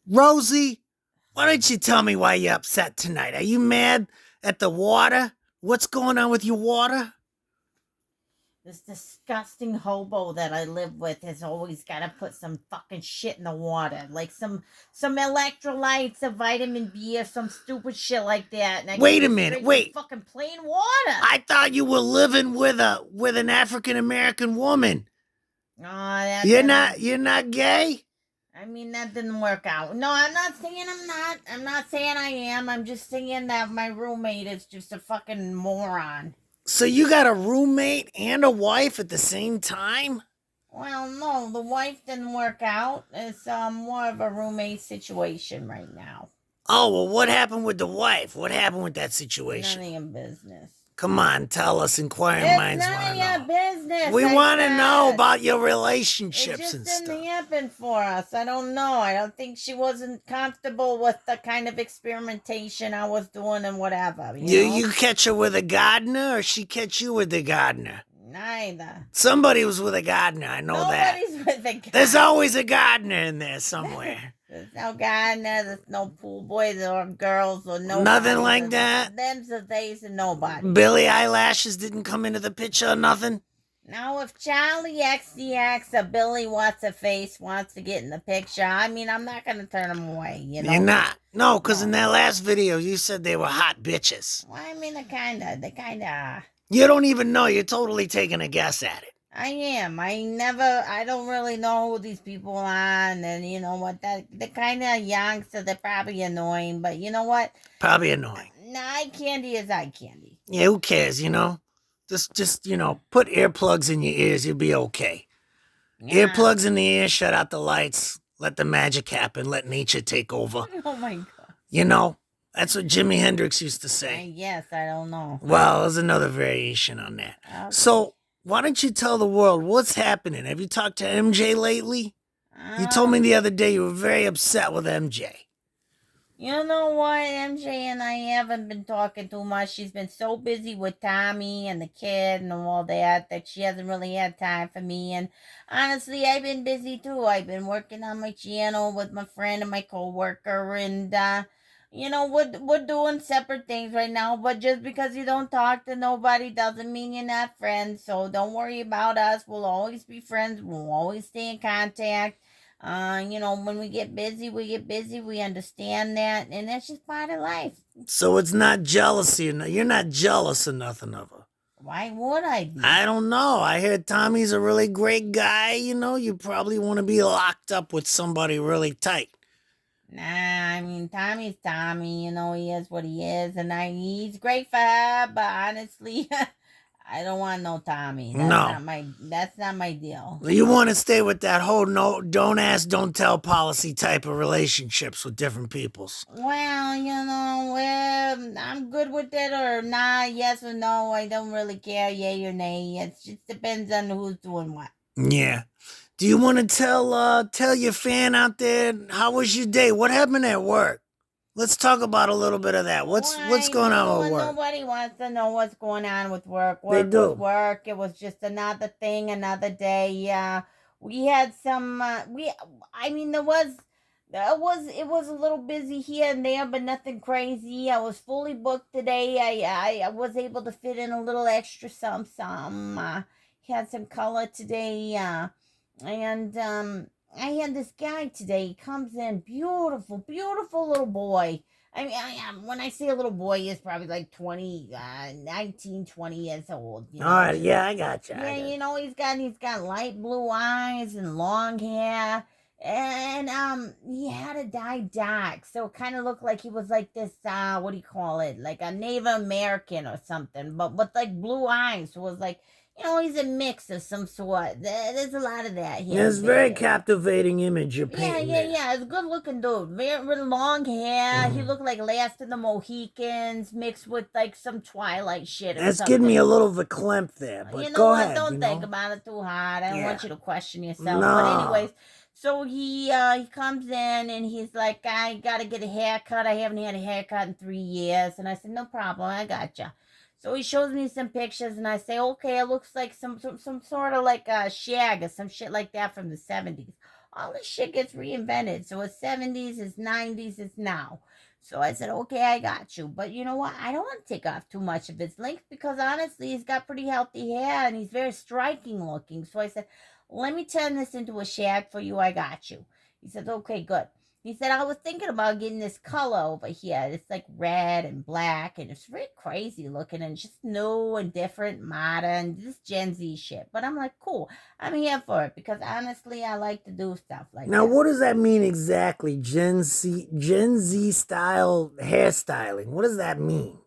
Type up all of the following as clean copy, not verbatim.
Rosie, why don't you tell me why you're upset tonight? Are you mad at the water? What's going on with your water? This disgusting hobo that I live with has always got to put some fucking shit in the water, like some electrolytes, a vitamin B, or some stupid shit like that, and I Wait get a to minute, drink some wait. fucking plain water. I thought you were living with an African American woman. Oh, that You're didn't. not you're not gay? I mean, that didn't work out. No, I'm not saying I'm not. I'm not saying I am. I'm just saying that my roommate is just a fucking moron. So you got a roommate and a wife at the same time? Well, no, the wife didn't work out. It's more of a roommate situation right now. Oh, well, what happened with the wife? What happened with that None situation? of your business. Come on, tell us. Inquiring It's minds none want of to your know. business, We I want to know said. about your It relationships just and didn't stuff. happen for us. I don't know. I don't think she wasn't comfortable with the kind of experimentation I was doing and whatever, You catch her with a gardener, or she catch you with the gardener? Neither. Somebody was with a gardener. I know that. Nobody's with a There's guy. always a gardener in there somewhere. There's no guy in there. There's no pool boys or girls or Nothing nobody. like that. Them's the days and nobody. Billie Eyelashes didn't come into the picture or nothing. Now, if Charlie XDX or Billy What's a Face wants to get in the picture, I mean, I'm not going to turn him away, You're not. No, because in No. that last video you said they were hot bitches. Well, I mean, they kind of. You don't even know. You're totally taking a guess at it. I am. I don't really know who these people are, and you know what? They're kind of young, so they're probably annoying. But you know what? Probably annoying. Nah, eye candy is eye candy. Yeah, who cares, Just put earplugs in your ears, you'll be okay. Yeah. Earplugs in the ears, shut out the lights, let the magic happen, let nature take over. Oh my god. You know, that's what Jimi Hendrix used to I say. guess I don't know. Well, there's another variation on that. Okay. So, why don't you tell the world what's happening? Have you talked to MJ lately? You told me Um, the other day you were very upset with MJ. you know what? MJ and I haven't been talking too much. She's been so busy with Tommy and the kid and all that she hasn't really had time for me. And honestly, I've been busy too. I've been working on my channel with my friend and my coworker, and we're doing separate things right now. But just because you don't talk to nobody doesn't mean you're not friends. So don't worry about us. We'll always be friends. We'll always stay in contact. When we get busy, we get busy. We understand that, and that's just part of life. So it's not jealousy. You're not jealous or nothing of her. Why would I be? I don't know. I heard Tommy's a really great guy. You probably want to be locked up with somebody really tight. Nah, I mean Tommy's Tommy. He is what he is, and he's great for her. But honestly, I don't want no Tommy. No. That's not my deal. You want to stay with that whole no, don't ask, don't tell policy type of relationships with different peoples. Well, I'm good with it or not. Yes or no. I don't really care, yay or nay. It just depends on who's doing what. Yeah. Do you want to tell your fan out there how was your day? What happened at work? Let's talk about a little bit of that. What's going on with work? Nobody wants to know what's going on with work. They Work do. was work. It was just another thing, another day. Yeah, we had some. I mean, it was a little busy here and there, but nothing crazy. I was fully booked today. I was able to fit in a little extra some. Had some color today. And I had this guy today. He comes in, beautiful, beautiful little boy. I mean, when I say a little boy, he's probably like 20, 19, 20 years old. All right, yeah, I got you. Yeah, he's got light blue eyes and long hair. And he had it dyed dark, so it kind of looked like he was like this. What do you call it? Like a Native American or something, but with like blue eyes. So it was like he's a mix of some sort. There's a lot of that here. It's a very captivating image you're painting. Yeah. It's a good looking dude. Very long hair. He looked like Last of the Mohicans mixed with like some Twilight shit. That's getting me a little verklempt there. But go ahead. Don't think about it too hard. I don't want you to question yourself. No. But anyways, so he comes in and he's like, I gotta get a haircut. I haven't had a haircut in 3 years. And I said, no problem. I gotcha. So he shows me some pictures, and I say, okay, it looks like some sort of like a shag or some shit like that from the 70s. all this shit gets reinvented. So it's 70s, it's 90s, it's now. So I said, okay, I got you. But you know what? I don't want to take off too much of his length because honestly, he's got pretty healthy hair and he's very striking looking. So I said, let me turn this into a shag for you. I got you. He said, okay, good. He said, I was thinking about getting this color over here. It's like red and black, and it's really crazy looking and just new and different, modern, this Gen Z shit. But I'm like, cool. I'm here for it because honestly, I like to do stuff like Now, that. what does that mean exactly? Gen Z style hairstyling. What does that mean?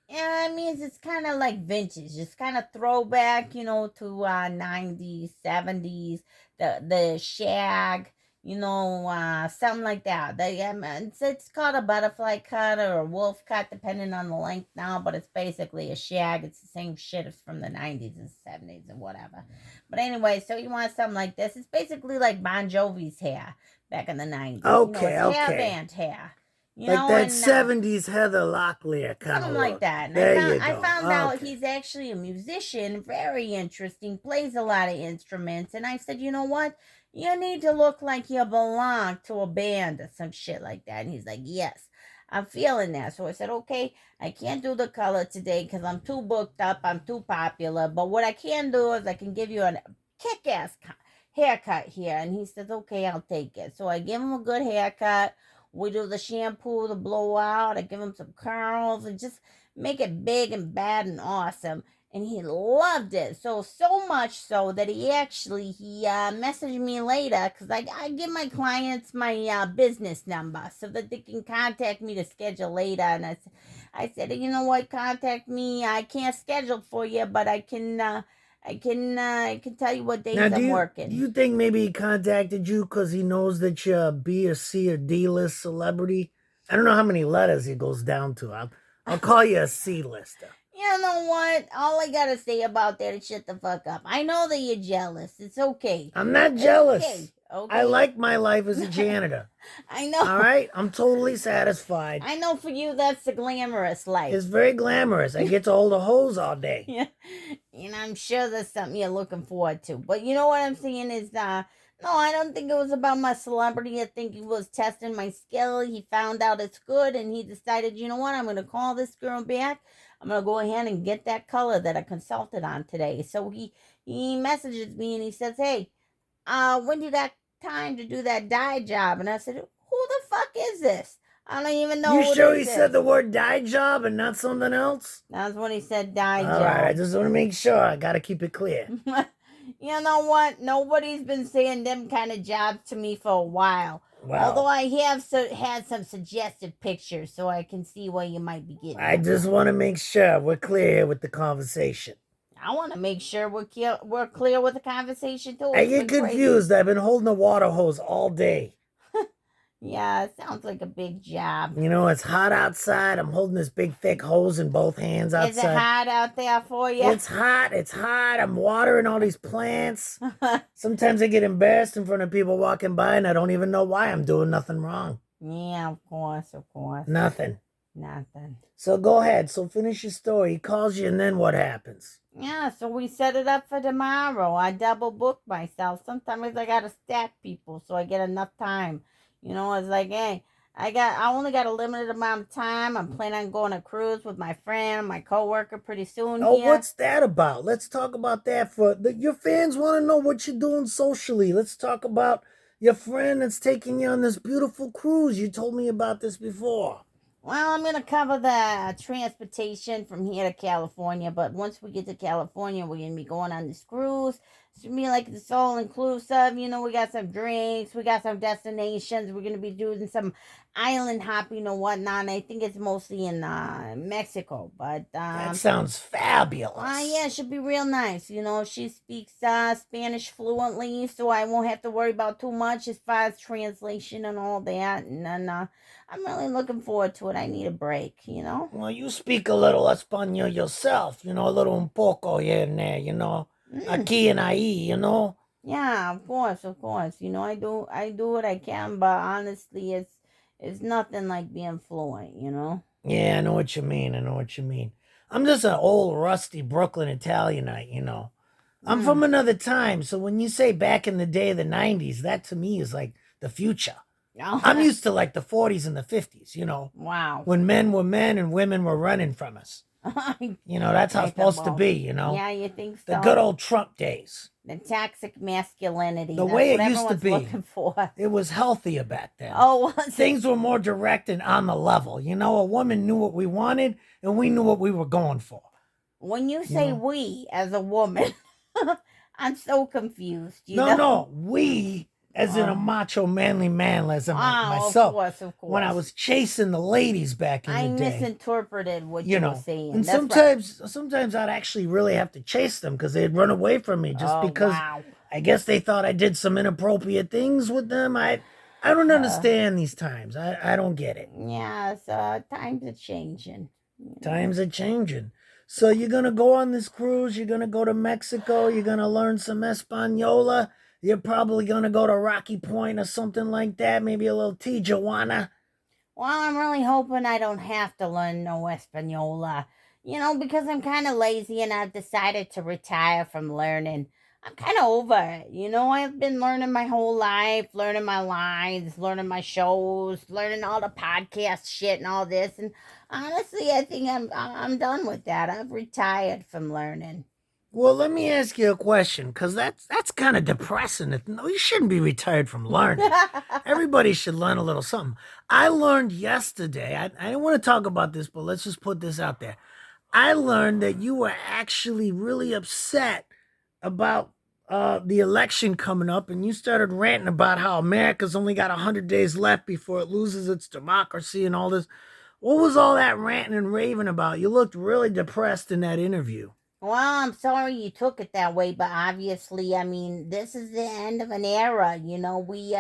Yeah, it means it's kind of like vintage. It's kind of throwback, to 90s, 70s, the shag, something like that. It's called a butterfly cut or a wolf cut, depending on the length now, but it's basically a shag. It's the same shit as from the 90s and 70s and whatever. But anyway, so you want something like this. It's basically like Bon Jovi's hair back in the 90s. Okay, It's okay. hairband hair. Like that And 70s Heather Locklear kind of something like look. that. And There you I go. found out Okay. he's actually a musician, very interesting, plays a lot of instruments. And I said, you know what? You need to look like you belong to a band or some shit like that. And he's like, yes, I'm feeling that. So I said, okay, I can't do the color today because I'm too booked up. I'm too popular. But what I can do is I can give you a kick-ass haircut here. And he says, okay, I'll take it. So I give him a good haircut. We do the shampoo, the blowout. I give him some curls and just make it big and bad and awesome. And he loved it. So much so that he messaged me later because I give my clients my business number so that they can contact me to schedule later. And I said, you know what? Contact me. I can't schedule for you, but I can tell you what Now, days do I'm you do working. you think maybe he contacted you because he knows that you're a B or C or D list celebrity? I don't know how many letters he goes down to. I'll call you a C lister. You know what? All I gotta say about that is shut the fuck up. I know that you're jealous. It's okay. I'm not It's okay. jealous. I Okay. like my life as a janitor. I All know. right, I'm totally satisfied. I know for you that's the glamorous life. It's very glamorous. I get to hold a hose all day. Yeah. I'm sure that's something you're looking forward to. But you know what I'm saying is no, I don't think it was about my celebrity. I think he was testing my skill. He found out it's good and he decided, you know what, I'm gonna call this girl back. I'm gonna go ahead and get that color that I consulted on today. So he messages me and he says, hey, when do you got time to do that dye job? And I said, who the fuck is this? I don't even know You who sure this he said is. the word dye job and not something else? That's when he said dye All right, I job. just want to make sure. I got to keep it clear. You know what? Nobody's been saying them kind of jobs to me for a while. Although Well, I have had some suggestive pictures, so I can see where you might be getting I that just from. want to make sure we're clear here with the conversation. I want to make sure we're clear with the conversation too. I It's get been crazy. confused. I've been holding a water hose all day. Yeah, it sounds like a big job. You know, it's hot outside. I'm holding this big, thick hose in both hands Is it outside. hot out there for you? It's hot. It's hot. I'm watering all these plants. Sometimes I get embarrassed in front of people walking by and I don't even know why I'm doing nothing wrong. Yeah, of course, of course. Nothing. Nothing. So go ahead. So finish your story. He calls you and then what happens? Yeah, so we set it up for tomorrow. I double book myself. Sometimes I gotta stack people so I get enough time. It's like, hey, I only got a limited amount of time. I'm planning on going on a cruise with my friend, my coworker pretty soon Oh, here. what's that about? Let's talk about that your fans want to know what you're doing socially. Let's talk about your friend that's taking you on this beautiful cruise. You told me about this before. Well, I'm gonna cover the transportation from here to California, but once we get to California, we're gonna be going on this cruise. It's gonna be like this all inclusive. We got some drinks, we got some destinations. We're gonna be doing some island hopping and whatnot. And I think it's mostly in Mexico, but That sounds fabulous. yeah, it should be real nice. She speaks Spanish fluently, so I won't have to worry about too much as far as translation and all that. And then I'm really looking forward to it. I need a break. Well, you speak a little Espanol yourself, a little un poco here and there. Mm, Aquí and ahí. yeah, of course, of course. I do what I can, but honestly, it's nothing like being fluent. Yeah, I know what you mean. I know what you mean. I'm just an old rusty Brooklyn Italianite. I'm from another time, so when you say back in the day, the 90s, that to me is like the future. I'm Oh, used to like the 40s and the 50s, wow. when men were men and women were running from us. That's how it's supposed to Acceptable. be. Yeah, you think The good so? old Trump days. The toxic masculinity. The That's way what it used to everyone's be. looking for. It was healthier back then. Oh, was it? Things were more direct and on the level. A woman knew what we wanted and we knew what we were going for. When you You say know? we as a woman, I'm so confused, No, we, as in a Oh, macho, manly man, as in of myself, course, of when I course. was chasing the ladies back in I the day, misinterpreted what you you were know. And saying. That's right. sometimes I'd actually really have to chase them because they'd run away from me just Oh, because wow. I guess they thought I did some inappropriate things with them. I don't understand these times. I don't get it. Yes, times are changing. Times are changing. So you're gonna go on this cruise, you're gonna go to Mexico, you're gonna learn some Española, you're probably gonna go to Rocky Point or something like that, maybe a little Tijuana. Well, I'm really hoping I don't have to learn no Española, because I'm kind of lazy and I've decided to retire from learning. I'm kind of over it. I've been learning my whole life, learning my lines, learning my shows, learning all the podcast shit and all this. And honestly, I think I'm done with that. I've retired from learning. Well, let me ask you a question, because that's kind of depressing. No, you shouldn't be retired from learning. Everybody should learn a little something. I learned yesterday. I don't want to talk about this, but let's just put this out there. I learned that you were actually really upset about the election coming up, and you started ranting about how America's only got 100 days left before it loses its democracy and all this. What was all that ranting and raving about? You looked really depressed in that interview. Well, I'm sorry you took it that way, but obviously, I mean, this is the end of an era. We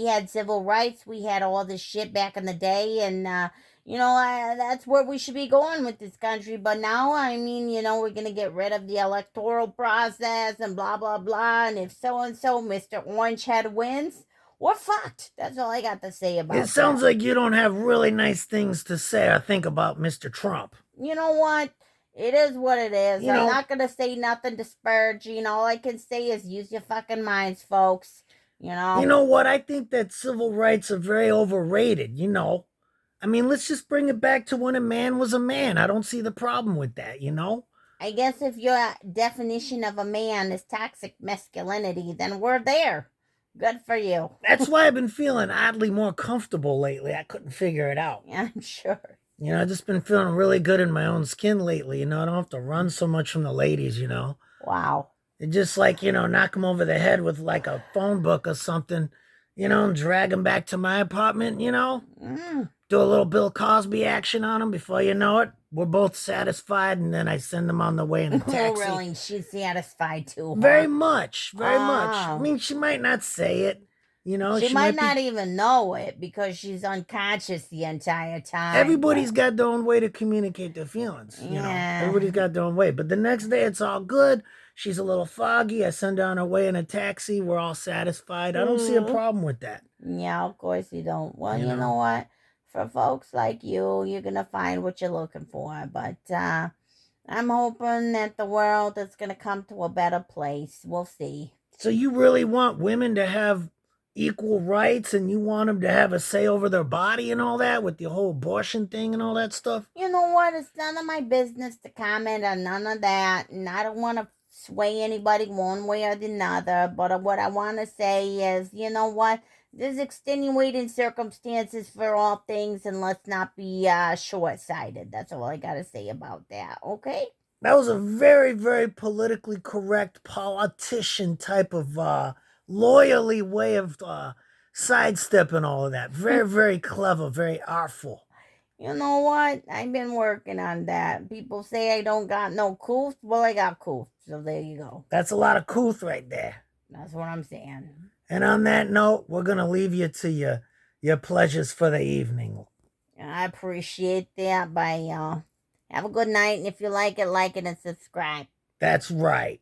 had civil rights, we had all this shit back in the day, and that's where we should be going with this country. But now, I mean, we're gonna get rid of the electoral process and blah blah blah. And if so and so, Mister Orangehead wins, we're fucked. That's all I got to say It about sounds that. like you don't have really nice things to say or think about Mr. Trump. You know what? It is what it is. You I'm know, not gonna say nothing disparaging. All I can say is use your fucking minds, folks. You you know. know what? I think that civil rights are very overrated. I mean, let's just bring it back to when a man was a man. I don't see the problem with that. I guess if your definition of a man is toxic masculinity, then we're there. Good for you. That's why I've been feeling oddly more comfortable lately. I couldn't figure it out. Yeah, I'm sure. I've just been feeling really good in my own skin lately. I don't have to run so much from the ladies. Wow. And just like, knock them over the head with like a phone book or something, and drag them back to my apartment. Mm. Do a little Bill Cosby action on them before you know it. We're both satisfied, and then I send them on the way in a Oh, taxi. really? She's satisfied too, huh? Very much, very much. I Oh. mean, she might not say it. She She might might not be. even know it because she's unconscious the entire time. Everybody's got their own way to communicate their feelings. Yeah. Everybody's got their own way. But the next day, it's all good. She's a little foggy. I send her on her way in a taxi. We're all satisfied. I don't see a problem with that. Yeah, of course you don't. Well, You you know know, what? For folks like you're gonna find what you're looking for. But I'm hoping that the world is gonna come to a better place. We'll see. so you really want women to have equal rights and you want them to have a say over their body and all that with the whole abortion thing and all that stuff? You know what? It's none of my business to comment on none of that, and I don't want to sway anybody one way or the other. But what I want to say is, you know what? There's extenuating circumstances for all things, and let's not be short sighted. That's all I got to say about that, okay? That was a very, very politically correct politician type of lawyerly way of sidestepping all of that. Very, very clever, very artful. You know what? I've been working on that. People say I don't got no couth. Well, I got couth. So there you go. That's a lot of couth right there. That's what I'm saying. And on that note, we're gonna leave you to your pleasures for the evening. I appreciate that. Bye, y'all. Have a good night. And if you like it, and subscribe. That's right.